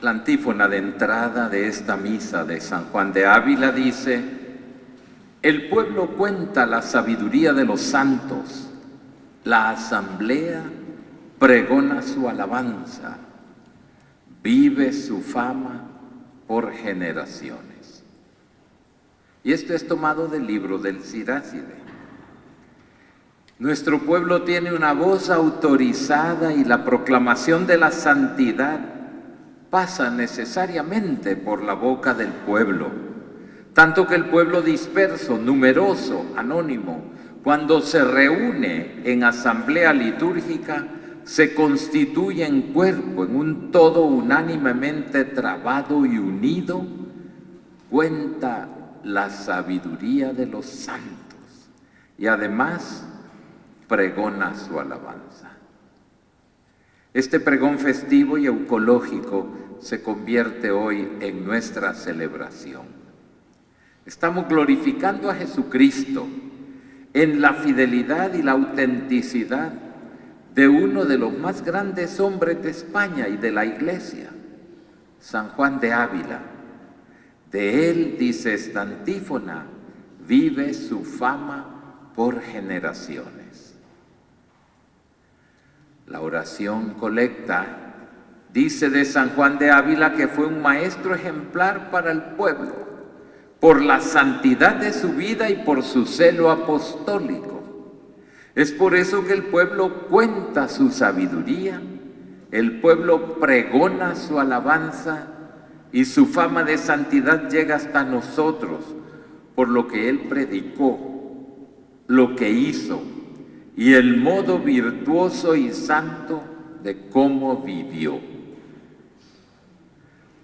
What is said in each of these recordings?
La antífona de entrada de esta misa de San Juan de Ávila dice: el pueblo cuenta la sabiduría de los santos, la asamblea pregona su alabanza, vive su fama por generaciones. Y esto es tomado del libro del Siráside. Nuestro pueblo tiene una voz autorizada y la proclamación de la santidad pasa necesariamente por la boca del pueblo, tanto que el pueblo disperso, numeroso, anónimo, cuando se reúne en asamblea litúrgica, se constituye en cuerpo, en un todo unánimemente trabado y unido, cuenta la sabiduría de los santos y además pregona su alabanza. Este pregón festivo y eucológico se convierte hoy en nuestra celebración. Estamos glorificando a Jesucristo en la fidelidad y la autenticidad de uno de los más grandes hombres de España y de la Iglesia, San Juan de Ávila. De él, dice esta antífona, vive su fama por generaciones. La oración colecta dice de San Juan de Ávila que fue un maestro ejemplar para el pueblo, por la santidad de su vida y por su celo apostólico. Es por eso que el pueblo cuenta su sabiduría, el pueblo pregona su alabanza y su fama de santidad llega hasta nosotros por lo que él predicó, lo que hizo y el modo virtuoso y santo de cómo vivió.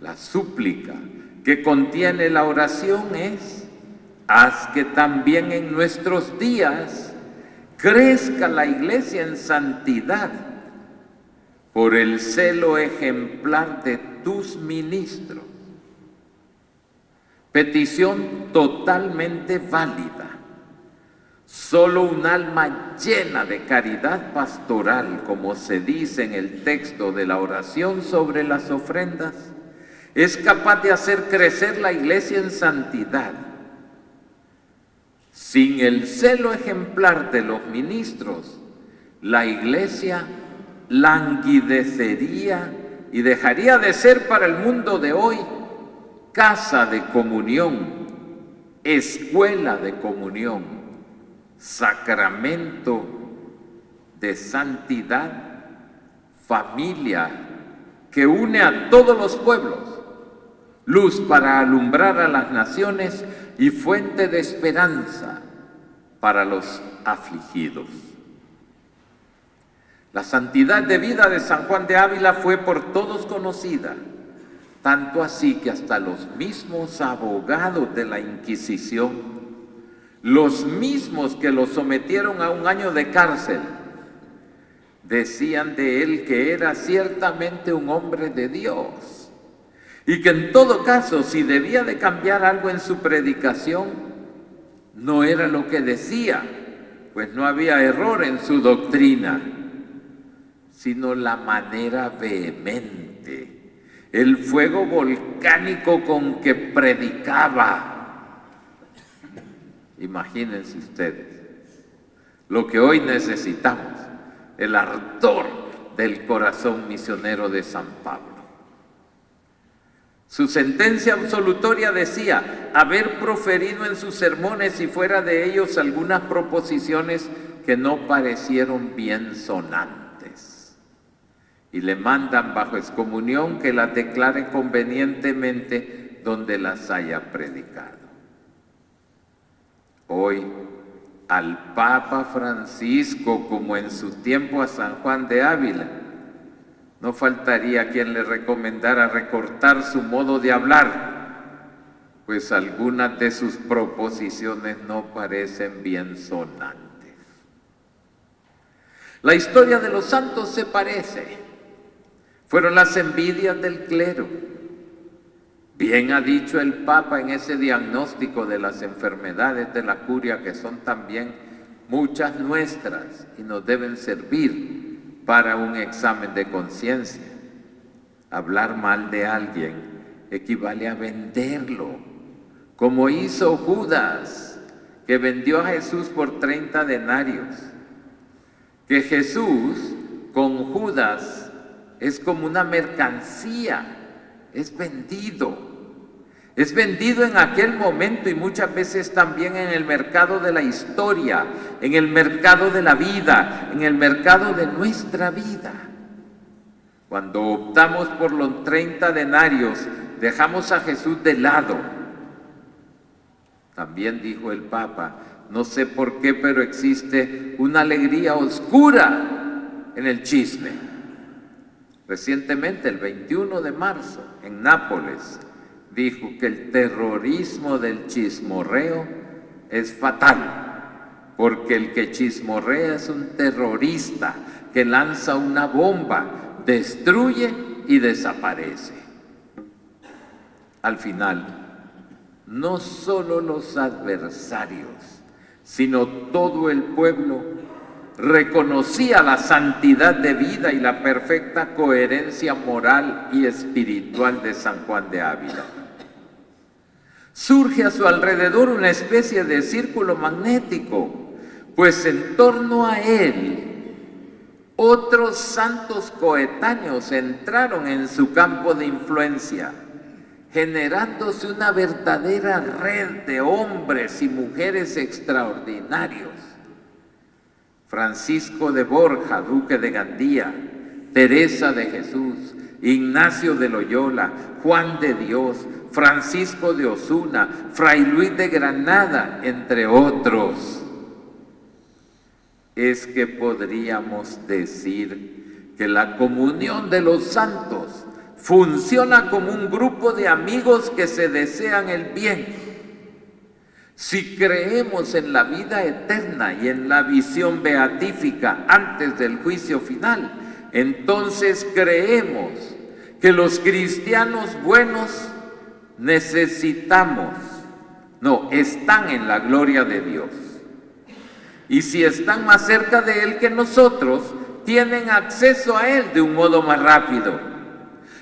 La súplica que contiene la oración es: haz que también en nuestros días crezca la Iglesia en santidad por el celo ejemplar de tus ministros. Petición totalmente válida. Solo un alma llena de caridad pastoral, como se dice en el texto de la oración sobre las ofrendas, es capaz de hacer crecer la Iglesia en santidad. Sin el celo ejemplar de los ministros, la Iglesia languidecería y dejaría de ser para el mundo de hoy casa de comunión, escuela de comunión, sacramento de santidad, familia que une a todos los pueblos, luz para alumbrar a las naciones y fuente de esperanza para los afligidos. La santidad de vida de San Juan de Ávila fue por todos conocida, tanto así que hasta los mismos abogados de la Inquisición, los mismos que lo sometieron a 1 año de cárcel, decían de él que era ciertamente un hombre de Dios y que en todo caso, si debía de cambiar algo en su predicación, no era lo que decía, pues no había error en su doctrina, sino la manera vehemente, el fuego volcánico con que predicaba. Imagínense ustedes lo que hoy necesitamos, el ardor del corazón misionero de San Pablo. Su sentencia absolutoria decía haber proferido en sus sermones y fuera de ellos algunas proposiciones que no parecieron bien sonantes. Y le mandan bajo excomunión que las declare convenientemente donde las haya predicado. Hoy, al Papa Francisco, como en su tiempo a San Juan de Ávila, no faltaría quien le recomendara recortar su modo de hablar, pues algunas de sus proposiciones no parecen bien sonantes. La historia de los santos se parece. Fueron las envidias del clero. Bien ha dicho el Papa en ese diagnóstico de las enfermedades de la curia, que son también muchas nuestras y nos deben servir para un examen de conciencia. Hablar mal de alguien equivale a venderlo, como hizo Judas, que vendió a Jesús por 30 denarios. Que Jesús con Judas es como una mercancía, es vendido. Es vendido en aquel momento y muchas veces también en el mercado de la historia, en el mercado de la vida, en el mercado de nuestra vida. Cuando optamos por los 30 denarios, dejamos a Jesús de lado. También dijo el Papa, no sé por qué, pero existe una alegría oscura en el chisme. Recientemente, el 21 de marzo, en Nápoles, dijo que el terrorismo del chismorreo es fatal, porque el que chismorrea es un terrorista que lanza una bomba, destruye y desaparece. Al final, no solo los adversarios, sino todo el pueblo reconocía la santidad de vida y la perfecta coherencia moral y espiritual de San Juan de Ávila. Surge a su alrededor una especie de círculo magnético, pues en torno a él otros santos coetáneos entraron en su campo de influencia, generándose una verdadera red de hombres y mujeres extraordinarios. Francisco de Borja, duque de Gandía, Teresa de Jesús, Ignacio de Loyola, Juan de Dios, Francisco de Osuna, Fray Luis de Granada, entre otros. Es que podríamos decir que la comunión de los santos funciona como un grupo de amigos que se desean el bien. Si creemos en la vida eterna y en la visión beatífica antes del juicio final, entonces creemos que los cristianos buenos están en la gloria de Dios. Y si están más cerca de Él que nosotros, tienen acceso a Él de un modo más rápido.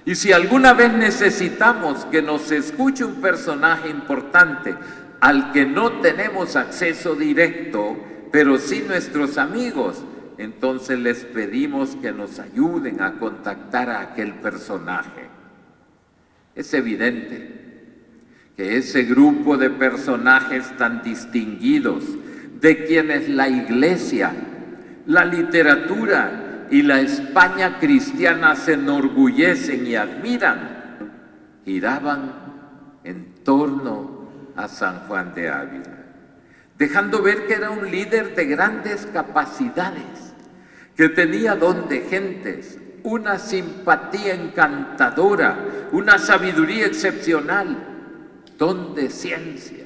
Y si alguna vez necesitamos que nos escuche un personaje importante al que no tenemos acceso directo, pero sí nuestros amigos, entonces les pedimos que nos ayuden a contactar a aquel personaje. Es evidente que ese grupo de personajes tan distinguidos, de quienes la Iglesia, la literatura y la España cristiana se enorgullecen y admiran, giraban en torno a San Juan de Ávila, dejando ver que era un líder de grandes capacidades, que tenía don de gentes, una simpatía encantadora, una sabiduría excepcional, don de ciencia,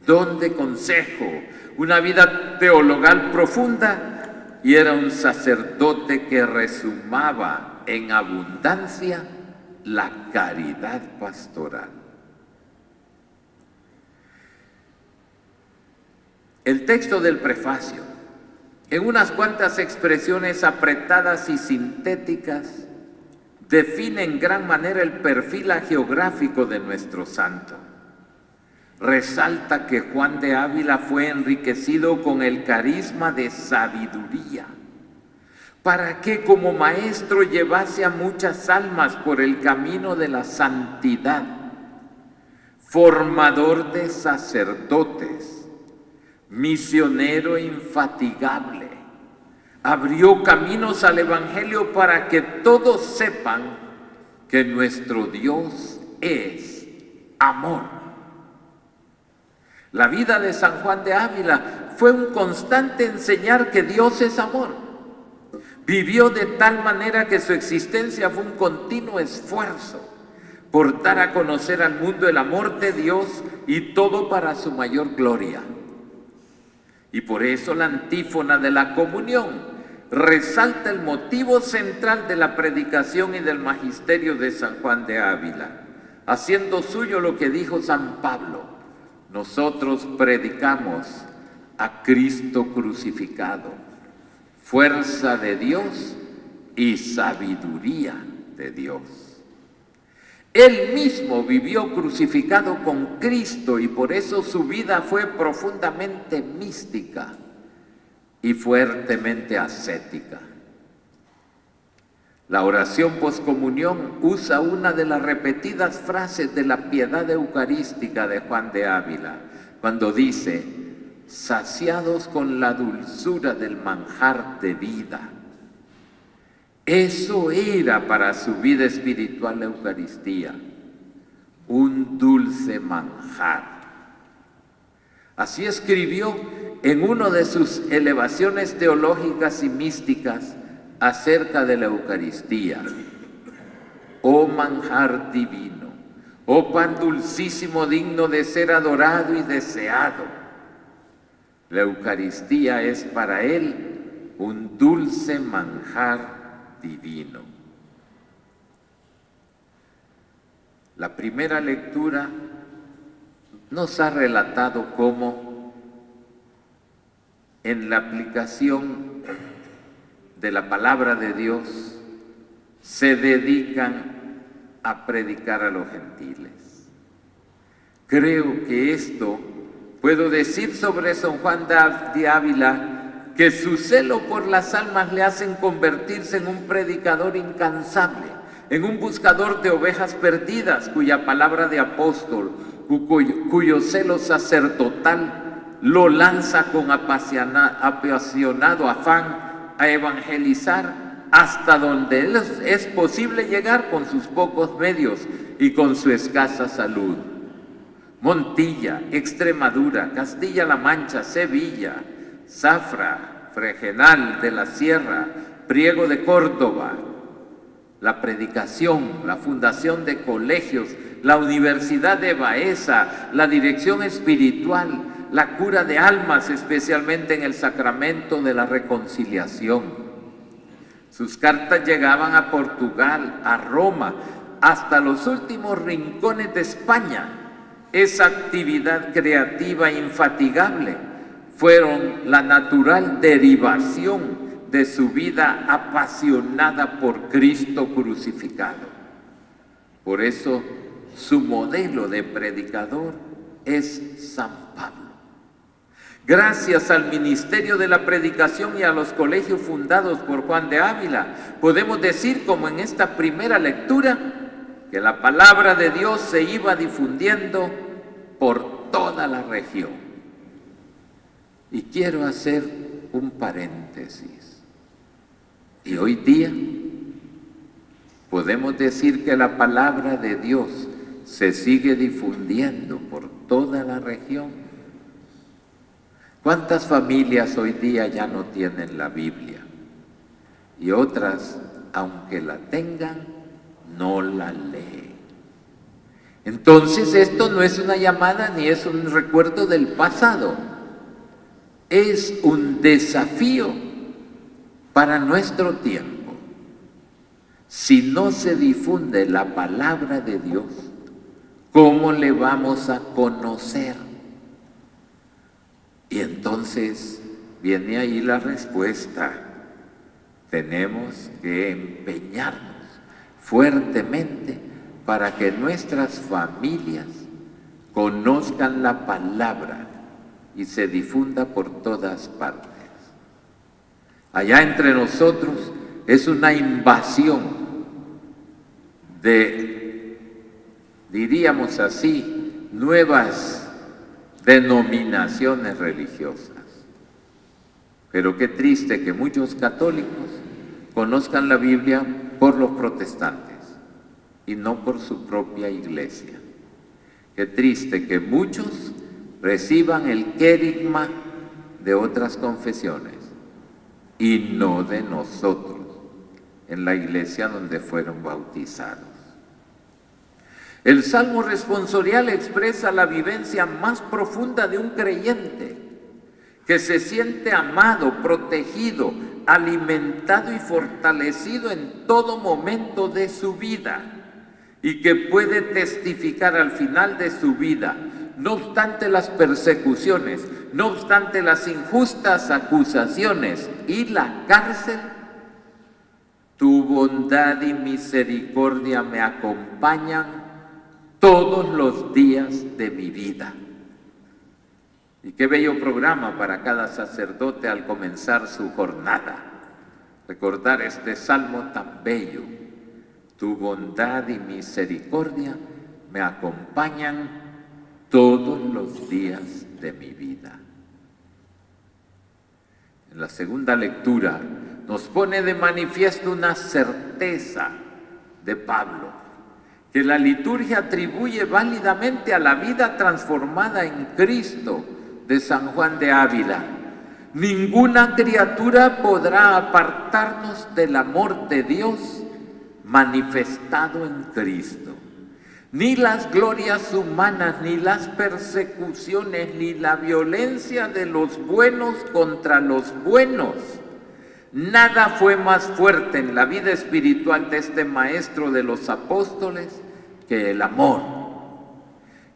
don de consejo, una vida teologal profunda, y era un sacerdote que resumaba en abundancia la caridad pastoral. El texto del prefacio, en unas cuantas expresiones apretadas y sintéticas, define en gran manera el perfil geográfico de nuestro santo. Resalta que Juan de Ávila fue enriquecido con el carisma de sabiduría, para que como maestro llevase a muchas almas por el camino de la santidad, formador de sacerdotes, misionero infatigable, abrió caminos al Evangelio para que todos sepan que nuestro Dios es amor. La vida de San Juan de Ávila fue un constante enseñar que Dios es amor. Vivió de tal manera que su existencia fue un continuo esfuerzo por dar a conocer al mundo el amor de Dios, y todo para su mayor gloria. Y por eso la antífona de la comunión resalta el motivo central de la predicación y del magisterio de San Juan de Ávila, haciendo suyo lo que dijo San Pablo: nosotros predicamos a Cristo crucificado, fuerza de Dios y sabiduría de Dios. Él mismo vivió crucificado con Cristo y por eso su vida fue profundamente mística y fuertemente ascética. La oración poscomunión usa una de las repetidas frases de la piedad eucarística de Juan de Ávila, cuando dice: saciados con la dulzura del manjar de vida. Eso era para su vida espiritual la Eucaristía, un dulce manjar. Así escribió en una de sus elevaciones teológicas y místicas acerca de la Eucaristía: oh manjar divino, oh pan dulcísimo digno de ser adorado y deseado. La Eucaristía es para él un dulce manjar divino. La primera lectura nos ha relatado cómo en la aplicación de la palabra de Dios se dedican a predicar a los gentiles. Creo que esto puedo decir sobre San Juan de Ávila, que su celo por las almas le hacen convertirse en un predicador incansable, en un buscador de ovejas perdidas, cuya palabra de apóstol, cuyo celo sacerdotal lo lanza con apasionado afán a evangelizar hasta donde es posible llegar con sus pocos medios y con su escasa salud. Montilla, Extremadura, Castilla-La Mancha, Sevilla, Zafra, Fregenal de la Sierra, Priego de Córdoba, la predicación, la fundación de colegios, la Universidad de Baeza, la dirección espiritual, la cura de almas, especialmente en el sacramento de la reconciliación. Sus cartas llegaban a Portugal, a Roma, hasta los últimos rincones de España. Esa actividad creativa infatigable fueron la natural derivación de su vida apasionada por Cristo crucificado. Por eso su modelo de predicador es San Pablo. Gracias al ministerio de la predicación y a los colegios fundados por Juan de Ávila, podemos decir, como en esta primera lectura, que la palabra de Dios se iba difundiendo por toda la región. Y quiero hacer un paréntesis. Y hoy día podemos decir que la palabra de Dios se sigue difundiendo por toda la región. ¿Cuántas familias hoy día ya no tienen la Biblia? Y otras, aunque la tengan, no la leen. Entonces esto no es una llamada ni es un recuerdo del pasado. Es un desafío para nuestro tiempo. Si no se difunde la palabra de Dios, ¿cómo le vamos a conocer? Y entonces viene ahí la respuesta. Tenemos que empeñarnos fuertemente para que nuestras familias conozcan la palabra y se difunda por todas partes. Allá entre nosotros es una invasión de, diríamos así, nuevas denominaciones religiosas. Pero qué triste que muchos católicos conozcan la Biblia por los protestantes y no por su propia iglesia. Qué triste que muchos reciban el querigma de otras confesiones y no de nosotros en la iglesia donde fueron bautizados. El Salmo responsorial expresa la vivencia más profunda de un creyente que se siente amado, protegido, alimentado y fortalecido en todo momento de su vida y que puede testificar al final de su vida: no obstante las persecuciones, no obstante las injustas acusaciones y la cárcel, tu bondad y misericordia me acompañan todos los días de mi vida. Y qué bello programa para cada sacerdote al comenzar su jornada. Recordar este salmo tan bello. Tu bondad y misericordia me acompañan todos los días de mi vida. En la segunda lectura nos pone de manifiesto una certeza de Pablo, que la liturgia atribuye válidamente a la vida transformada en Cristo de San Juan de Ávila. Ninguna criatura podrá apartarnos del amor de Dios manifestado en Cristo. Ni las glorias humanas, ni las persecuciones, ni la violencia de los buenos contra los buenos. Nada fue más fuerte en la vida espiritual de este maestro de los apóstoles que el amor.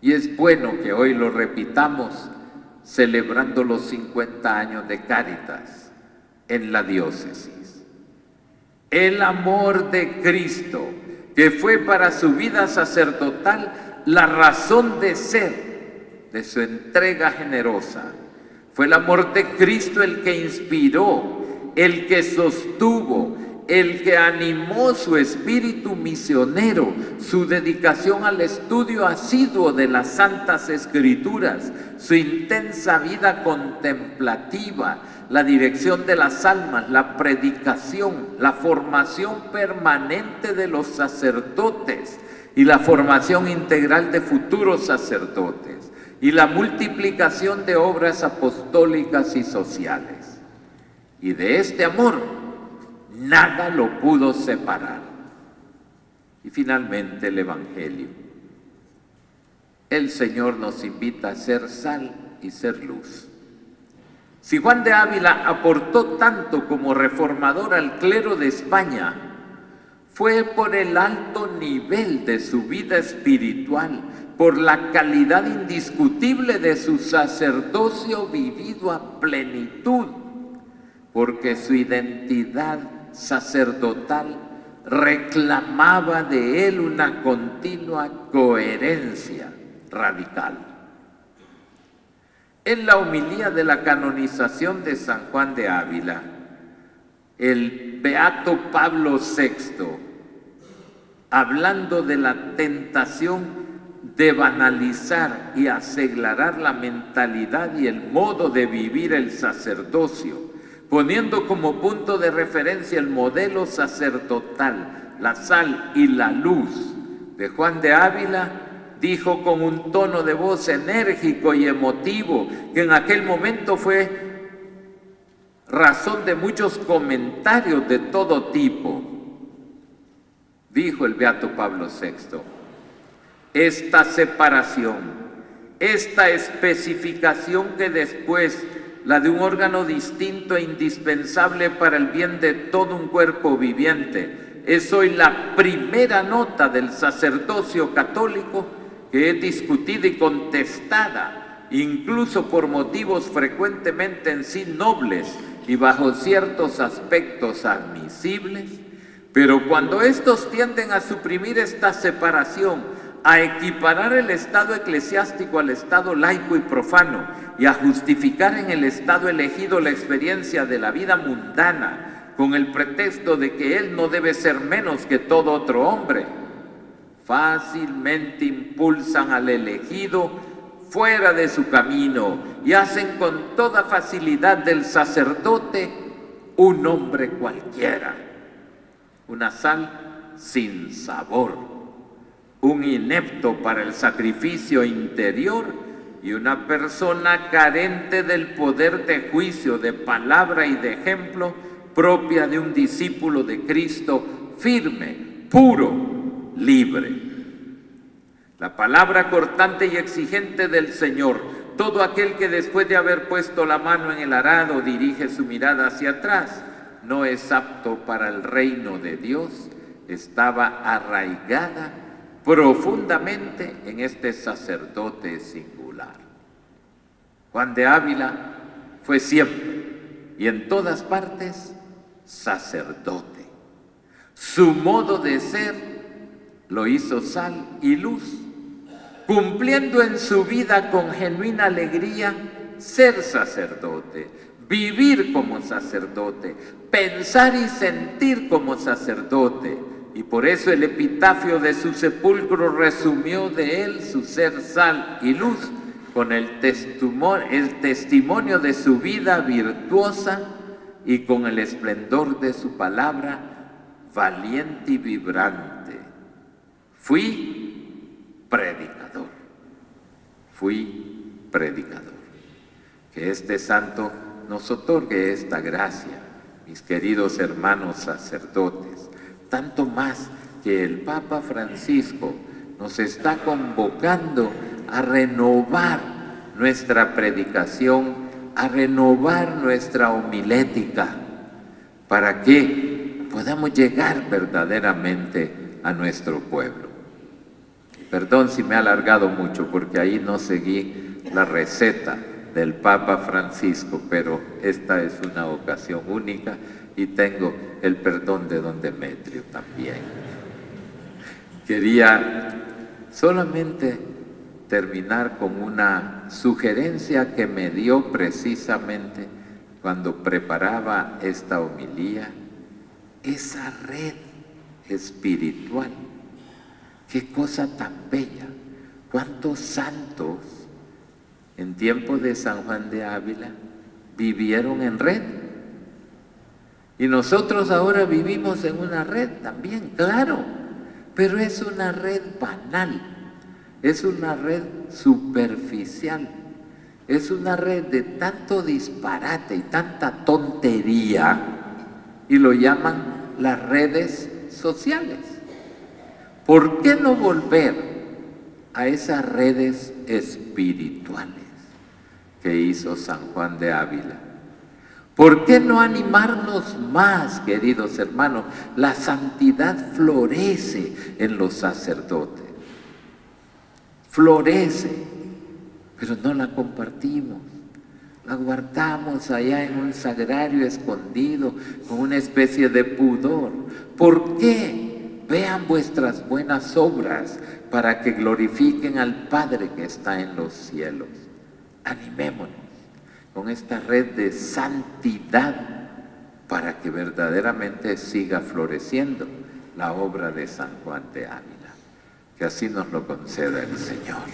Y es bueno que hoy lo repitamos, celebrando los 50 años de Cáritas en la diócesis. El amor de Cristo, que fue para su vida sacerdotal la razón de ser de su entrega generosa. Fue el amor de Cristo el que inspiró, el que sostuvo, el que animó su espíritu misionero, su dedicación al estudio asiduo de las Santas Escrituras, su intensa vida contemplativa, la dirección de las almas, la predicación, la formación permanente de los sacerdotes y la formación integral de futuros sacerdotes y la multiplicación de obras apostólicas y sociales. Y de este amor nada lo pudo separar. Y finalmente el Evangelio. El Señor nos invita a ser sal y ser luz. Si Juan de Ávila aportó tanto como reformador al clero de España, fue por el alto nivel de su vida espiritual, por la calidad indiscutible de su sacerdocio vivido a plenitud, porque su identidad sacerdotal reclamaba de él una continua coherencia radical. En la homilía de la canonización de San Juan de Ávila, el beato Pablo VI, hablando de la tentación de banalizar y aseglarar la mentalidad y el modo de vivir el sacerdocio, poniendo como punto de referencia el modelo sacerdotal, la sal y la luz de Juan de Ávila, dijo con un tono de voz enérgico y emotivo, que en aquel momento fue razón de muchos comentarios de todo tipo. Dijo el beato Pablo VI, esta separación, esta especificación que después la de un órgano distinto e indispensable para el bien de todo un cuerpo viviente, es hoy la primera nota del sacerdocio católico que es discutida y contestada, incluso por motivos frecuentemente en sí nobles y bajo ciertos aspectos admisibles, pero cuando estos tienden a suprimir esta separación, a equiparar el estado eclesiástico al estado laico y profano y a justificar en el estado elegido la experiencia de la vida mundana con el pretexto de que él no debe ser menos que todo otro hombre, fácilmente impulsan al elegido fuera de su camino y hacen con toda facilidad del sacerdote un hombre cualquiera, una sal sin sabor, un inepto para el sacrificio interior y una persona carente del poder de juicio, de palabra y de ejemplo propia de un discípulo de Cristo firme, puro, libre. La palabra cortante y exigente del Señor, todo aquel que después de haber puesto la mano en el arado dirige su mirada hacia atrás, no es apto para el reino de Dios, estaba arraigada profundamente en este sacerdote singular. Juan de Ávila fue siempre y en todas partes sacerdote. Su modo de ser lo hizo sal y luz cumpliendo en su vida con genuina alegría ser sacerdote, vivir como sacerdote, pensar y sentir como sacerdote. Y por eso el epitafio de su sepulcro resumió de él su ser sal y luz, con el testimonio de su vida virtuosa y con el esplendor de su palabra valiente y vibrante. Fui predicador. Que este santo nos otorgue esta gracia, mis queridos hermanos sacerdotes, tanto más que el Papa Francisco nos está convocando a renovar nuestra predicación, a renovar nuestra homilética, para que podamos llegar verdaderamente a nuestro pueblo. Perdón si me he alargado mucho, porque ahí no seguí la receta del Papa Francisco, pero esta es una ocasión única y tengo el perdón de don Demetrio también. Quería solamente terminar con una sugerencia que me dio precisamente cuando preparaba esta homilía, esa red espiritual. Qué cosa tan bella, cuántos santos en tiempo de San Juan de Ávila vivieron en red. Y nosotros ahora vivimos en una red también, claro, pero es una red banal, es una red superficial, es una red de tanto disparate y tanta tontería, y lo llaman las redes sociales. ¿Por qué no volver a esas redes espirituales que hizo San Juan de Ávila? ¿Por qué no animarnos más, queridos hermanos? La santidad florece en los sacerdotes, florece, pero no la compartimos. La guardamos allá en un sagrario escondido, con una especie de pudor. ¿Por qué? Vean vuestras buenas obras para que glorifiquen al Padre que está en los cielos. Animémonos con esta red de santidad para que verdaderamente siga floreciendo la obra de San Juan de Ávila. Que así nos lo conceda el Señor.